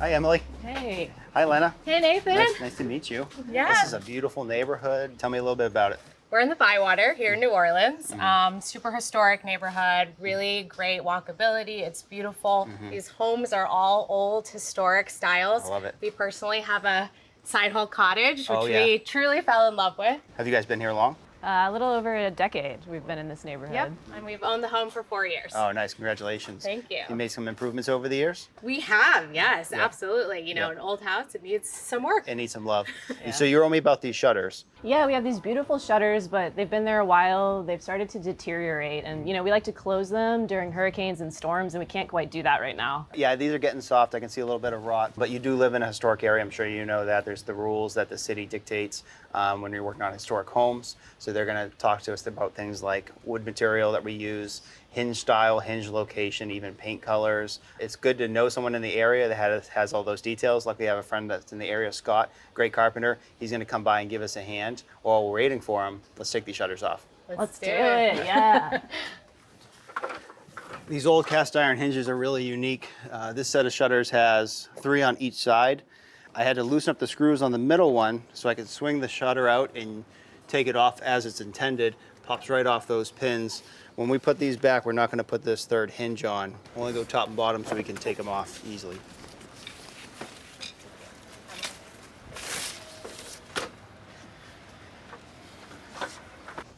Hi, Emily. Hey. Hi, Lena. Hey, Nathan. Nice to meet you. Yeah. This is a beautiful neighborhood. Tell me a little bit about it. We're in the Bywater here in New Orleans. Super historic neighborhood, really great walkability. It's beautiful. These homes are all old, historic styles. I love it. We personally have a side hall cottage, which Oh, yeah. we truly fell in love with. Have you guys been here long? A little over a decade we've been in this neighborhood. Yep, and we've owned the home for 4 years. Oh, nice. Congratulations. Thank you. You made some improvements over the years? We have, yes, Yeah. absolutely. You know, Yeah. an old house, it needs some work. It needs some love. So you wrote me about these shutters. Yeah, we have these beautiful shutters, but they've been there a while. They've started to deteriorate, and you know, we like to close them during hurricanes and storms, and we can't quite do that right now. Yeah, these are getting soft. I can see a little bit of rot, but you do live in a historic area. I'm sure you know that. There's the rules that the city dictates when you're working on historic homes. So they're going to talk to us about things like wood material that we use, hinge style, hinge location, even paint colors. It's good to know someone in the area that has all those details. Luckily, I have a friend that's in the area, Scott, great carpenter. He's going to come by and give us a hand. While we're waiting for him, let's take these shutters off. Let's do it, yeah. These old cast iron hinges are really unique. This set of shutters has 3 on each side. I had to loosen up the screws on the middle one so I could swing the shutter out and take it off as it's intended. Pops right off those pins. When we put these back, we're not going to put this third hinge on. We'll only go top and bottom so we can take them off easily.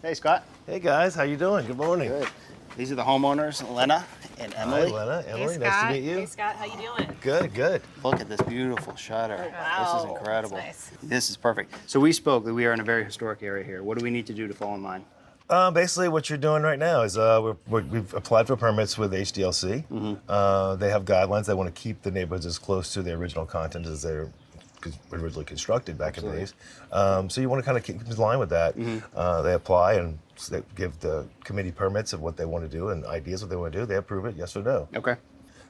Hey, Scott. Hey guys, how you doing? Good morning. Good. These are the homeowners, Lena and Emily. Hi, Lena. Emily, Hey, nice to Scott. meet you. Hey Scott, how you doing? Good, good. Look at this beautiful shutter. Wow, This is incredible. that's nice. This is perfect. So we spoke that we are in a very historic area here. What do we need to do to fall in line? Basically, what you're doing right now is we've applied for permits with HDLC. They have guidelines. They want to keep the neighborhoods as close to the original content as they're originally constructed back in the days. So you want to kind of keep in line with that. They apply and they give the committee permits of what they want to do and ideas what they want to do. They approve it, yes or no. Okay.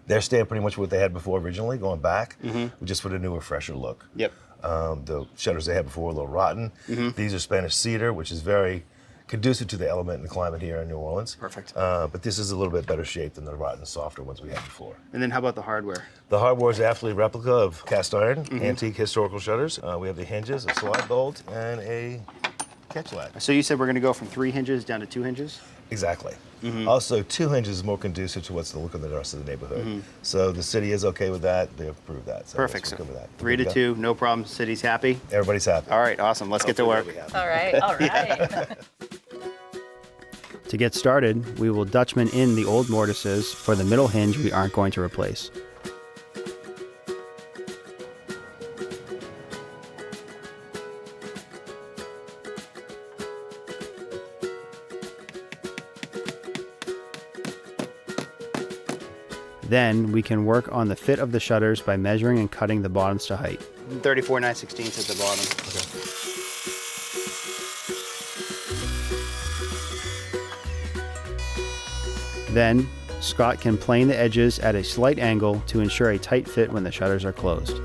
They're staying pretty much what they had before originally, going back, just with a newer, fresher look. Yep. The shutters they had before were a little rotten. These are Spanish cedar, which is very conducive to the element and the climate here in New Orleans. Perfect. But this is a little bit better shape than the rotten, softer ones we had before. And then how about the hardware? The hardware is absolutely a replica of cast iron, antique historical shutters. We have the hinges, a slide bolt, and a catch latch. So you said we're going to go from 3 hinges down to 2 hinges? Exactly. Also, 2 hinges is more conducive to what's the look of the rest of the neighborhood. So the city is okay with that. They approve that. So Perfect. we're good with that. 3 to 2, no problem. City's happy. Everybody's happy. All right, awesome. Let's get to work. All right, all right. To get started, we will Dutchman in the old mortises for the middle hinge we aren't going to replace. Then we can work on the fit of the shutters by measuring and cutting the bottoms to height. 34 9/16 at the bottom. Okay. Then, Scott can plane the edges at a slight angle to ensure a tight fit when the shutters are closed.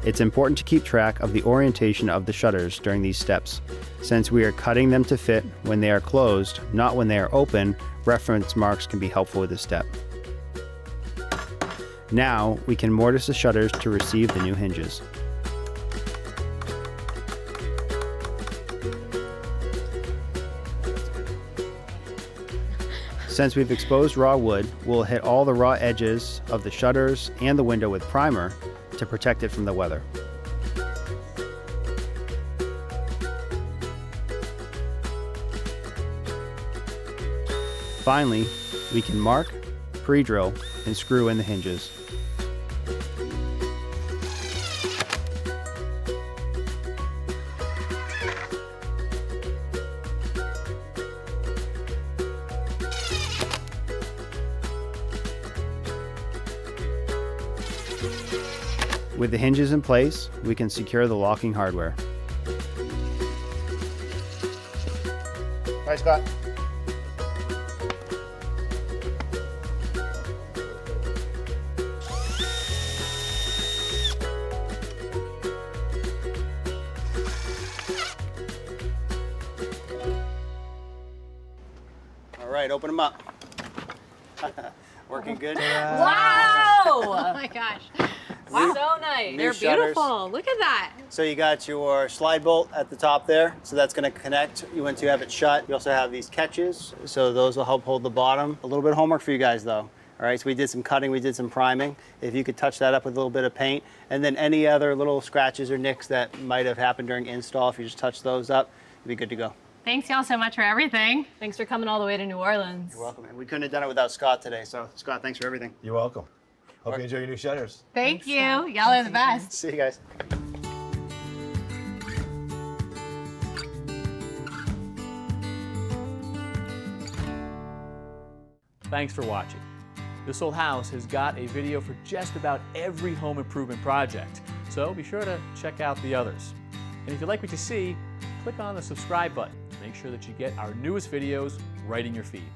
It's important to keep track of the orientation of the shutters during these steps. Since we are cutting them to fit when they are closed, not when they are open, reference marks can be helpful with this step. Now, we can mortise the shutters to receive the new hinges. Since we've exposed raw wood, we'll hit all the raw edges of the shutters and the window with primer to protect it from the weather. Finally, we can mark, pre-drill, and screw in the hinges. With the hinges in place, we can secure the locking hardware. Hi, Scott. All right, open them up. Working good? Wow! Oh my gosh. Wow. So nice. New They're shutters. beautiful. Look at that. So you got your slide bolt at the top there, so that's going to connect once you have it shut. You also have these catches, so those will help hold the bottom. A little bit of homework for you guys though. All right, so we did some cutting, we did some priming. If you could touch that up with a little bit of paint, and then any other little scratches or nicks that might have happened during install, if you just touch those up, you'll be good to go. Thanks y'all so much for everything. Thanks for coming all the way to New Orleans. You're welcome. And we couldn't have done it without Scott today, so Scott, thanks for everything. You're welcome. Hope you enjoy your new shutters. Thank you. Y'all are the best. See you guys. Thanks for watching. This Old House has got a video for just about every home improvement project, so be sure to check out the others. And if you'd like what you see, click on the subscribe button to make sure that you get our newest videos right in your feed.